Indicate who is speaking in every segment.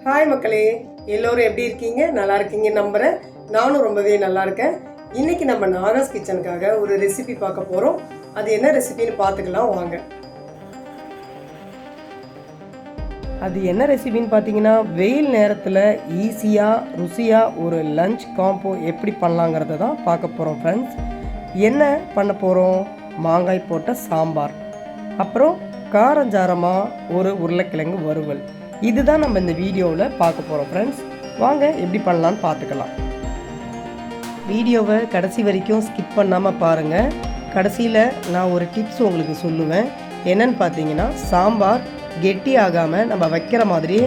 Speaker 1: Hi மக்களே, எல்லோரும் எப்படி இருக்கீங்க? நல்லா இருக்கீங்க நம்புகிறேன். நானும் ரொம்பவே நல்லா இருக்கேன். இன்னைக்கு நம்ம நாகாஸ் கிச்சனுக்காக ஒரு ரெசிபி பார்க்க போகிறோம். அது என்ன ரெசிபின்னு பார்த்துக்கலாம் வாங்க. அது என்ன ரெசிபின்னு பார்த்தீங்கன்னா, வெயில் நேரத்தில் ஈஸியாக ருசியாக ஒரு லஞ்ச் காம்போ எப்படி பண்ணலாங்கிறத தான் பார்க்க போகிறோம் ஃப்ரெண்ட்ஸ். என்ன பண்ண போகிறோம்? மாங்காய் போட்ட சாம்பார், அப்புறம் காரஞ்சாரமாக ஒரு உருளைக்கிழங்கு வறுவல். இதுதான் நம்ம இந்த வீடியோவில் பார்க்க போகிறோம் ஃப்ரெண்ட்ஸ். வாங்க எப்படி பண்ணலான்னு பார்த்துக்கலாம். வீடியோவை கடைசி வரைக்கும் ஸ்கிப் பண்ணாமல் பாருங்கள். கடைசியில் நான் ஒரு டிப்ஸ் உங்களுக்கு சொல்லுவேன். என்னன்னு பார்த்தீங்கன்னா, சாம்பார் கெட்டி ஆகாமல் நம்ம வைக்கிற மாதிரியே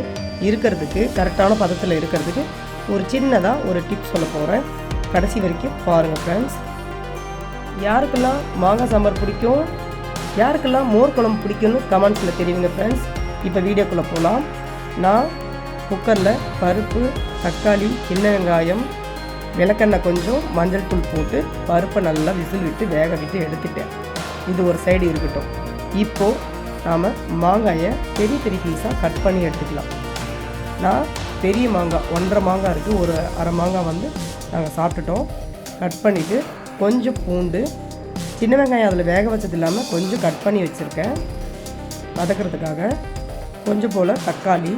Speaker 1: இருக்கிறதுக்கு, கரெக்டான பதத்தில் இருக்கிறதுக்கு ஒரு சின்னதாக ஒரு டிப்ஸ் சொல்ல போகிறேன். கடைசி வரைக்கும் பாருங்கள் ஃப்ரெண்ட்ஸ். யாருக்கெல்லாம் மாங்காய் சாம்பார் பிடிக்கும், யாருக்கெல்லாம் மோர் குழம்பு பிடிக்கும்னு கமெண்ட்ஸில் தெரியுங்க ஃப்ரெண்ட்ஸ். இப்போ வீடியோக்குள்ளே போகலாம். நான் குக்கரில் பருப்பு, தக்காளி, சின்ன வெங்காயம், விளக்கெண்ணெய் கொஞ்சம், மஞ்சள் தூள் போட்டு பருப்பை நல்லா விசில் விட்டு வேக விட்டு எடுத்துட்டேன். இது ஒரு சைடு இருக்கட்டும். இப்போது நாம் மாங்காயை பெரிய பெரிய பீஸாக கட் பண்ணி எடுத்துக்கலாம். நான் பெரிய மாங்காய் 1.5 மாங்காய் இருக்குது, ஒரு அரை மாங்காய் நாங்கள் சாப்பிட்டுட்டோம். கட் பண்ணிவிட்டு கொஞ்சம் பூண்டு, சின்ன வெங்காயம் அதில் வேக வச்சது இல்லாமல் கொஞ்சம் கட் பண்ணி வச்சுருக்கேன் வதக்கிறதுக்காக. கொஞ்சம் போல் தக்காளி,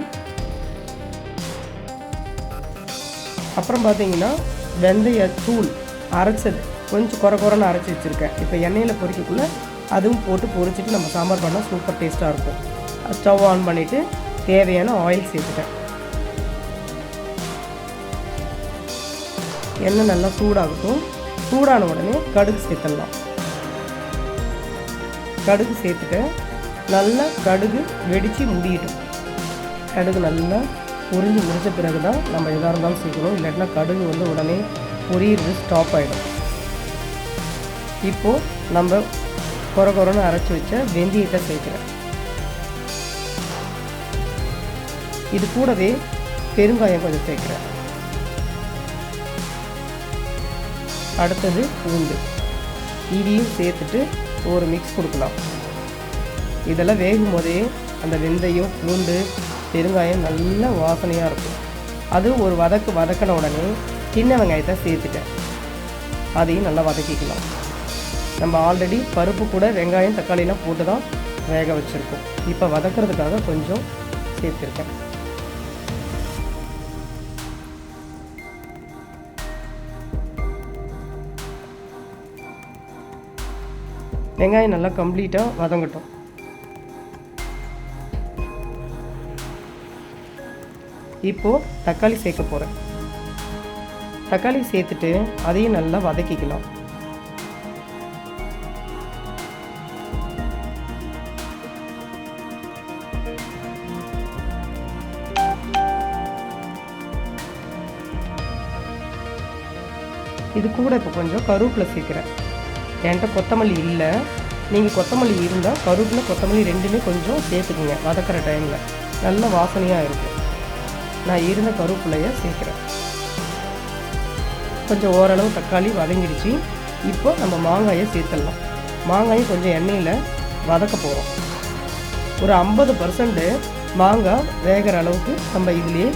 Speaker 1: அப்புறம் பார்த்தீங்கன்னா வெந்தயத்தூள் அரைச்சது கொஞ்சம் குறைன்னு அரைச்சி வச்சுருக்கேன். இப்போ எண்ணெயில் பொரிக்கக்குள்ளே அதுவும் போட்டு பொரிச்சிட்டு நம்ம சாம்பார் பண்ணால் சூப்பர் டேஸ்ட்டாக இருக்கும். ஸ்டவ் ஆன் பண்ணிவிட்டு தேவையான ஆயில் சேர்த்துட்டேன். எண்ணெய் நல்லா சூடாகட்டும். சூடான உடனே கடுகு சேர்த்துடலாம். கடுகு சேர்த்துட்டு நல்லா கடுகு வெடித்து முடியட்டும். கடுகு நல்லா பொரிஞ்சு முடிச்ச பிறகு தான் நம்ம எதாக இருந்தாலும் சேர்க்கணும். இல்லாட்டினா கடுகு உடனே பொரியிறது ஸ்டாப் ஆகிடும். இப்போது நம்ம குறைன்னு அரைச்சி வச்ச வெந்தயத்தை சேர்க்குறேன். இது கூடவே பெருங்காயம் கொஞ்சம் சேர்க்குறேன். அடுத்தது பூண்டு, இதையும் சேர்த்துட்டு ஒரு மிக்ஸ் கொடுக்கலாம். இதெல்லாம் வேகும் போதே அந்த வெந்தயம், பூண்டு, பெருங்காயம் நல்ல வாசனையாக இருக்கும். அது ஒரு வதக்கின உடனே சின்ன வெங்காயத்தை சேர்த்துட்டேன். அதையும் நல்லா வதக்கிக்கலாம். நம்ம ஆல்ரெடி பருப்பு கூட வெங்காயம், தக்காளிலாம் போட்டு தான் வேக வச்சுருக்கோம். இப்போ வதக்கிறதுக்காக கொஞ்சம் சேர்த்துருக்கேன். வெங்காயம் நல்லா கம்ப்ளீட்டாக வதங்கட்டும். இப்போது தக்காளி சேர்க்க போகிறேன். தக்காளி சேர்த்துட்டு அதையும் நல்லா வதக்கிக்கலாம். இது கூட இப்போ கொஞ்சம் கருவேப்பிலை சேர்க்குறேன். என்கிட்ட கொத்தமல்லி இல்லை. நீங்கள் கொத்தமல்லி இருந்தால் கருவேப்பிலை, கொத்தமல்லி ரெண்டுமே கொஞ்சம் சேர்த்துக்குங்க. வதக்கிற டைமில் நல்ல வாசனையாக இருக்கும். நான் இருந்த கருவேப்பிலையை சேர்க்குறேன். கொஞ்சம் ஓரளவு தக்காளி வதங்கிடுச்சு. இப்போ நம்ம மாங்காயை சேர்த்துடலாம். மாங்காயும் கொஞ்சம் எண்ணெயில் வதக்க போகிறோம். ஒரு 50% மாங்காய் வேகிற அளவுக்கு நம்ம இதுலேயே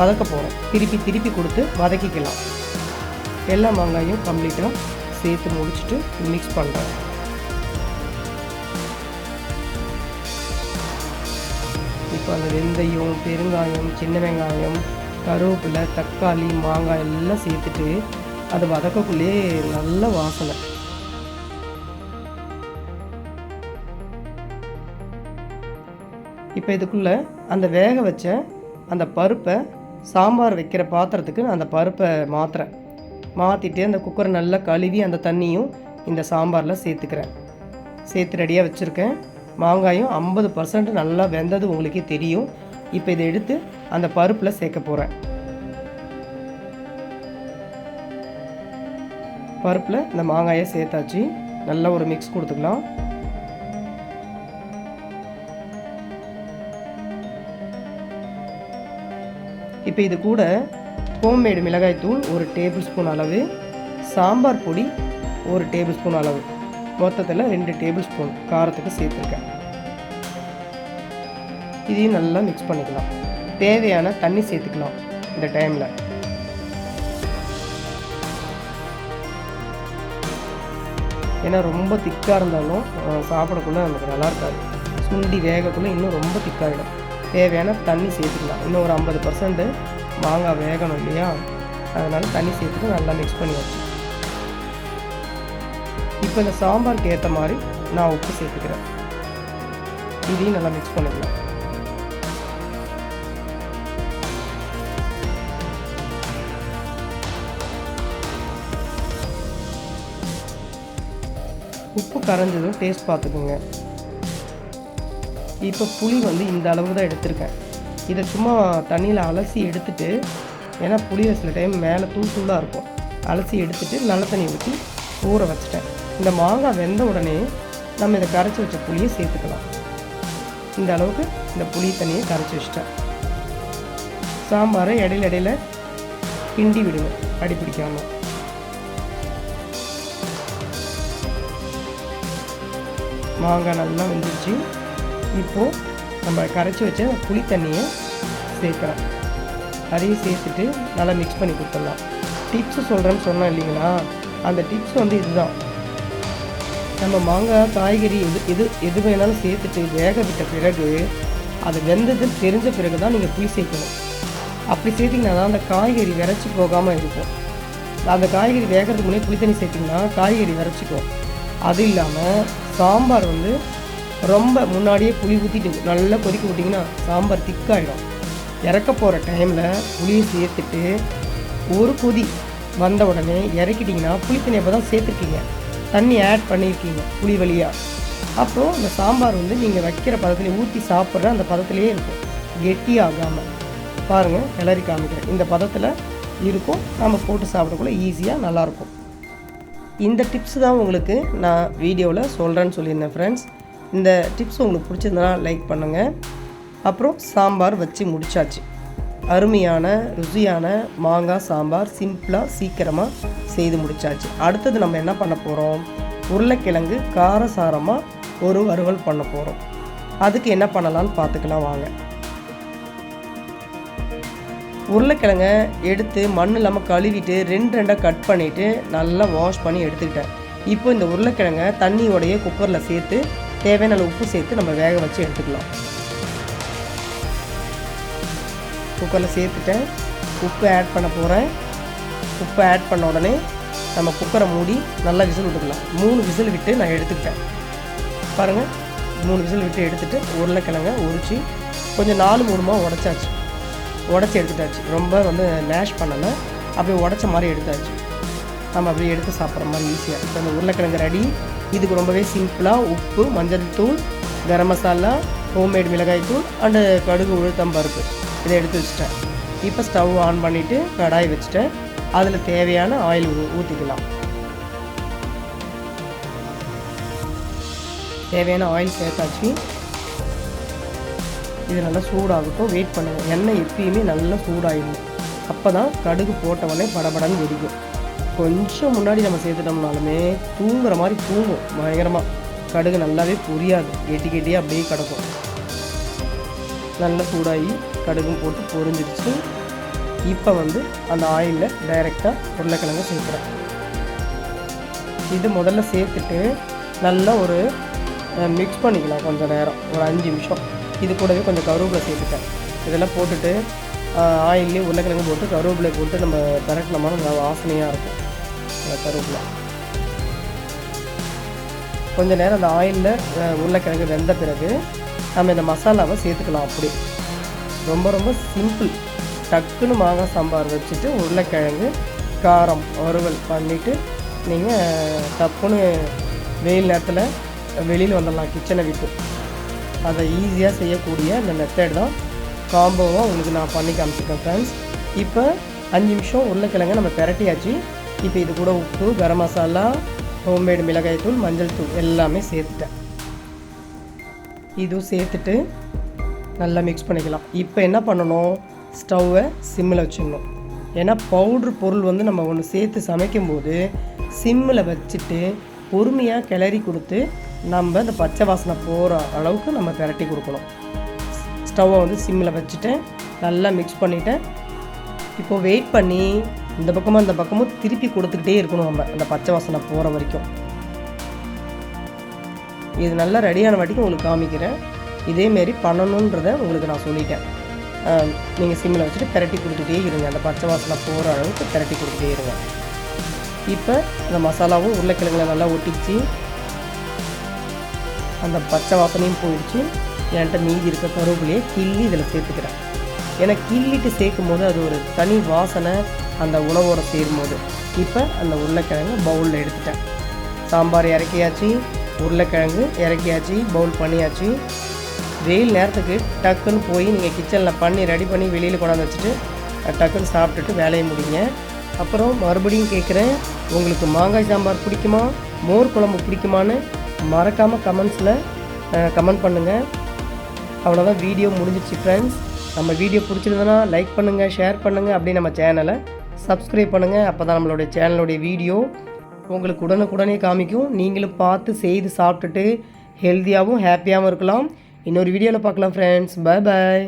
Speaker 1: வதக்க போகிறோம். திருப்பி கொடுத்து வதக்கிக்கலாம். எல்லா மாங்காயும் கம்ப்ளீட்டாக சேர்த்து முடிச்சுட்டு மிக்ஸ் பண்ணுறேன். இப்போ அந்த வெந்தயம், பெருங்காயம், சின்ன வெங்காயம், கருவேப்பிலை, தக்காளி, மாங்காய் எல்லாம் சேர்த்துட்டு அது வதக்கக்குள்ளே நல்ல வாசனை. இப்போ இதுக்குள்ளே அந்த வேக வச்ச அந்த பருப்பை சாம்பார் வைக்கிற பாத்திரத்துக்கு நான் அந்த பருப்பை மாற்றிட்டு அந்த குக்கரை நல்லா கழுவி அந்த தண்ணியும் இந்த சாம்பாரில் சேர்த்துக்கிறேன். சேர்த்து ரெடியாக வச்சுருக்கேன். மாங்காயும் 50% நல்லா வெந்தது உங்களுக்கே தெரியும். இப்போ இதை எடுத்து அந்த பருப்பில் சேர்க்க போகிறேன். பருப்பில் இந்த மாங்காயை சேர்த்தாச்சு. நல்லா ஒரு மிக்ஸ் கொடுத்துக்கலாம். இப்போ இது கூட ஹோம்மேடு மிளகாய்த்தூள் 1 டேபிள் ஸ்பூன் அளவு, சாம்பார் பொடி 1 டேபிள் ஸ்பூன் அளவு, மொத்தத்தில் 2 டேபிள் ஸ்பூன் காரத்துக்கு சேர்த்துருக்கேன். இதையும் நல்லா மிக்ஸ் பண்ணிக்கலாம். தேவையான தண்ணி சேர்த்துக்கலாம் இந்த டைமில். ஏன்னா ரொம்ப திக்காக இருந்தாலும் சாப்பிடக்குள்ளே நமக்கு நல்லா இருக்காது. சுண்டி வேகக்குள்ளே இன்னும் ரொம்ப திக்காகிடும். தேவையான தண்ணி சேர்த்துக்கலாம். இன்னும் ஒரு 50% மாங்காய் வேகணும் இல்லையா, அதனால் தண்ணி சேர்த்துட்டு நல்லா மிக்ஸ் பண்ணி வச்சு. இப்போ இந்த சாம்பாருக்கு ஏற்ற மாதிரி நான் உப்பு சேர்த்துக்கிறேன். இதையும் நல்லா மிக்ஸ் பண்ணிக்கலாம். உப்பு கரைஞ்சதும் டேஸ்ட் பார்த்துக்குங்க. இப்போ புளி வந்து இந்த அளவு தான் எடுத்திருக்கேன். இதை சும்மா தண்ணியில் அலசி எடுத்துட்டு, ஏன்னா புளியை சில டைம் மேலே தூளாக இருக்கும், அலசி எடுத்துட்டு நல்ல தண்ணி ஊற்றி ஊற வச்சுட்டேன். இந்த மாங்காய் வெந்த உடனே நம்ம இதை கரைச்சி வச்ச புளியை சேர்த்துக்கலாம். இந்த அளவுக்கு இந்த புளி தண்ணியை கரைச்சி வச்சிட்டேன். சாம்பாரை இடையில கிண்டி விடுங்க, அடி பிடிக்காமல். மாங்காய் நல்லா வெந்துருச்சு. இப்போது நம்ம கரைச்சி வச்ச புளி தண்ணியை சேர்க்குறேன். அதையும் சேர்த்துட்டு நல்லா மிக்ஸ் பண்ணி கொடுத்துடலாம். டிப்ஸு சொல்கிறேன்னு சொன்னோம் இல்லைங்களா, அந்த டிப்ஸ் வந்து இதுதான். நம்ம மாங்காய் காய்கறி எது வேணாலும் சேர்த்துட்டு வேக விட்ட பிறகு அது வெந்ததுன்னு தெரிஞ்ச பிறகு தான் நீங்கள் புளி சேர்க்கணும். அப்படி சேர்த்திங்கன்னா தான் அந்த காய்கறி விரைச்சி போகாமல் இருக்கும். அந்த காய்கறி வேகிறதுக்கு முன்னே புளி தண்ணி சேர்த்திங்கன்னா காய்கறி விரைச்சிக்கும். அது இல்லாமல் சாம்பார் வந்து ரொம்ப முன்னாடியே புளி ஊற்றிட்டு நல்லா கொதிக்க விட்டிங்கன்னா சாம்பார் திக்காகிடும். இறக்க போகிற டைமில் புளியை சேர்த்துட்டு ஒரு கொதி வந்த உடனே இறக்கிட்டிங்கன்னா புளி தண்ணி அப்போ தான் சேர்த்துருக்கீங்க, தண்ணி ஆட் பண்ணியிருக்கீங்க புளி வழியாக. அப்புறம் இந்த சாம்பார் வந்து நீங்கள் வைக்கிற பதத்துலேயே ஊற்றி சாப்பிட்ற அந்த பதத்துலேயே இருக்கும், கெட்டியாகாமல். பாருங்கள், கிளறி காமிக்கிறேன். இந்த பதத்தில் இருக்கும், நம்ம போட்டு சாப்பிடக்குள்ள ஈஸியாக நல்லாயிருக்கும். இந்த டிப்ஸ் தான் உங்களுக்கு நான் வீடியோவில் சொல்கிறேன்னு சொல்லியிருந்தேன் ஃப்ரெண்ட்ஸ். இந்த டிப்ஸ் உங்களுக்கு பிடிச்சிருந்தனா லைக் பண்ணுங்கள். அப்புறம் சாம்பார் வச்சு முடிச்சாச்சு. அருமையான ருசியான மாங்காய் சாம்பார் சிம்பிளாக சீக்கிரமாக செய்து முடிச்சாச்சு. அடுத்தது நம்ம என்ன பண்ண போகிறோம், உருளைக்கிழங்கு காரசாரமாக ஒரு வறுவல் பண்ண போகிறோம். அதுக்கு என்ன பண்ணலான்னு பார்த்துக்கலாம் வாங்க. உருளைக்கிழங்கை எடுத்து மண் இல்லாமல் கழுவிட்டு ரெண்டாக கட் பண்ணிவிட்டு நல்லா வாஷ் பண்ணி எடுத்துக்கிட்டேன். இப்போ இந்த உருளைக்கிழங்கை தண்ணியோடைய குக்கரில் சேர்த்து தேவையான உப்பு சேர்த்து நம்ம வேக வச்சு எடுத்துக்கலாம். குக்கரில் சேர்த்துட்டேன், உப்பு ஆட் பண்ண போகிறேன். உப்பு ஆட் பண்ண உடனே நம்ம குக்கரை மூடி நல்லா விசில் விட்டுக்கலாம். 3 விசில் விட்டு நான் எடுத்துக்கிட்டேன். பாருங்கள், 3 விசில் விட்டு எடுத்துகிட்டு உருளைக்கிழங்கை உரித்து கொஞ்சம் 4 3 உடச்சி எடுத்துட்டாச்சு. ரொம்ப வந்து மேஷ் பண்ணலை, அப்படியே உடச்ச மாதிரி எடுத்தாச்சு. நம்ம அப்படியே எடுத்து சாப்பிட்ற மாதிரி ஈஸியாக. இப்போ இந்த உருளைக்கிழங்கு ரெடி. இதுக்கு ரொம்பவே சிம்பிளாக உப்பு, மஞ்சள் தூள், கரம் மசாலா, ஹோம்மேட் மிளகாய் தூள் அண்டு கடுகு, உளுத்தம் பருப்பு இதை எடுத்து வச்சுட்டேன். இப்போ ஸ்டவ் ஆன் பண்ணிவிட்டு கடாய் வச்சுட்டேன். அதில் தேவையான ஆயில் ஊற்றிக்கலாம். தேவையான ஆயில் சேர்த்தாச்சு. இது நல்லா சூடாகட்டும், வெயிட் பண்ணுங்கள். எண்ணெய் எப்பயுமே நல்லா சூடாகிடும். அப்போ தான் கடுகு போட்டவொடனே படபடன்னு வெடிக்கும். கொஞ்சம் முன்னாடி நம்ம சேர்த்துட்டோம்னாலுமே தூங்குற மாதிரி தூங்கும் பயங்கரமாக. கடுகு நல்லாவே புரியாது, கெட்டியாக அப்படியே கிடக்கும். நல்லா சூடாகி கடுகும் போட்டு பொரிஞ்சிடுச்சு. இப்போ வந்து அந்த ஆயிலில் டைரெக்டாக உருளைக்கிழங்கு சேர்க்குறேன். இது முதல்ல சேர்த்துட்டு நல்லா ஒரு மிக்ஸ் பண்ணிக்கலாம் கொஞ்சம் நேரம், ஒரு 5 நிமிஷம். இது கூடவே கொஞ்சம் கருவேப்பிலை சேர்த்துட்டேன். இதெல்லாம் போட்டுட்டு ஆயிலே உருளைக்கிழங்கு போட்டு கருவேப்பிலை போட்டு நம்ம பரட்டினோம்னா நல்லா வாசனையாக இருக்கும். கருவேப்பிலை கொஞ்சம் நேரம் அந்த ஆயிலில் உருளைக்கிழங்கு வெந்த பிறகு நம்ம இந்த மசாலாவை சேர்த்துக்கலாம். அப்படி ரொம்ப ரொம்ப சிம்பிள். டக்குன்னு மாங்காய் சாம்பார் வச்சுட்டு உருளைக்கிழங்கு காரம் வறுவல் பண்ணிவிட்டு நீங்கள் டப்புன்னு வெயில் நேரத்தில் வெளியில் வந்துடலாம் கிச்சனை விட்டு. அதை ஈஸியாக செய்யக்கூடிய இந்த மெத்தட் தான் காம்போவாக உங்களுக்கு நான் பண்ணி காமிச்சிருக்கேன் ஃப்ரெண்ட்ஸ். இப்போ 5 நிமிஷம் உருளைக்கிழங்கு நம்ம பிரட்டியாச்சு. இப்போ இது கூட உப்பு, கரம் மசாலா, ஹோம்மேடு மிளகாய் தூள், மஞ்சள் தூள் எல்லாமே சேர்த்துட்டேன். இதுவும் சேர்த்துட்டு நல்லா மிக்ஸ் பண்ணிக்கலாம். இப்போ என்ன பண்ணணும், ஸ்டவ்வை சிம்மில் வச்சிடணும். ஏன்னா பவுட்ரு பொருள் வந்து நம்ம ஒன்று சேர்த்து சமைக்கும்போது சிம்மில் வச்சுட்டு பொறுமையாக கிளறி கொடுத்து நம்ம இந்த பச்சை வாசனை போகிற அளவுக்கு நம்ம பிரட்டி கொடுக்கணும். ஸ்டவ்வை வந்து சிம்மில் வச்சுட்டேன். நல்லா மிக்ஸ் பண்ணிவிட்டேன். இப்போது வெயிட் பண்ணி இந்த பக்கமும் அந்த பக்கமும் திருப்பி கொடுத்துக்கிட்டே இருக்கணும் நம்ம, அந்த பச்சை வாசனை போகிற வரைக்கும். இது நல்லா ரெடியான வாட்டிக்கு உங்களுக்கு காமிக்கிறேன். இதேமாரி பண்ணணுன்றதை உங்களுக்கு நான் சொல்லிட்டேன். நீங்கள் சிம்மில் வச்சுட்டு பிரட்டி கொடுத்துட்டே இருங்க. அந்த பச்சை வாசனை போகிற அளவுக்கு பிரட்டி கொடுத்துட்டே இருங்க. இப்போ அந்த மசாலாவும் உருளைக்கிழங்குல நல்லா ஒட்டிச்சு, அந்த பச்சை வாசனையும் போயிடுச்சு. என்கிட்ட மீதி இருக்க கருவேப்பிலையை கிள்ளி இதில் சேர்த்துக்கிறேன். ஏன்னா கிள்ளிட்டு சேர்க்கும் போது அது ஒரு தனி வாசனை அந்த உணவோடு சேரும்போது. இப்போ அந்த உருளைக்கிழங்கு பவுலில் எடுத்துட்டேன். சாம்பார் இறக்கியாச்சு, உருளைக்கிழங்கு இறக்கியாச்சு, பவுல் பண்ணியாச்சு. வெயில் நேரத்துக்கு டக்குன்னு போய் நீங்கள் கிச்சனில் பண்ணி ரெடி பண்ணி வெளியில் கொண்டாந்து வச்சுட்டு டக்குன்னு சாப்பிட்டுட்டு வேலையை முடிங்க. அப்புறம் மறுபடியும் கேட்குறேன், உங்களுக்கு மாங்காய் சாம்பார் பிடிக்குமா, மோர் குழம்பு பிடிக்குமான்னு மறக்காமல் கமெண்ட்ஸில் கமெண்ட் பண்ணுங்கள். அவ்வளோதான், வீடியோ முடிஞ்சிடுச்சு ஃப்ரெண்ட்ஸ். நம்ம வீடியோ பிடிச்சிருந்தனா லைக் பண்ணுங்கள், ஷேர் பண்ணுங்கள், அப்படியே நம்ம சேனலை சப்ஸ்கிரைப் பண்ணுங்கள். அப்போ தான் நம்மளுடைய சேனலுடைய வீடியோ உங்களுக்கு உடனுக்குடனே காமிக்கும். நீங்களும் பார்த்து செய்து சாப்பிட்டுட்டு ஹெல்த்தியாகவும் ஹாப்பியாகவும் இருக்கலாம். இன்னொரு வீடியோவில் பார்க்கலாம் ஃப்ரெண்ட்ஸ். பாய் பாய்.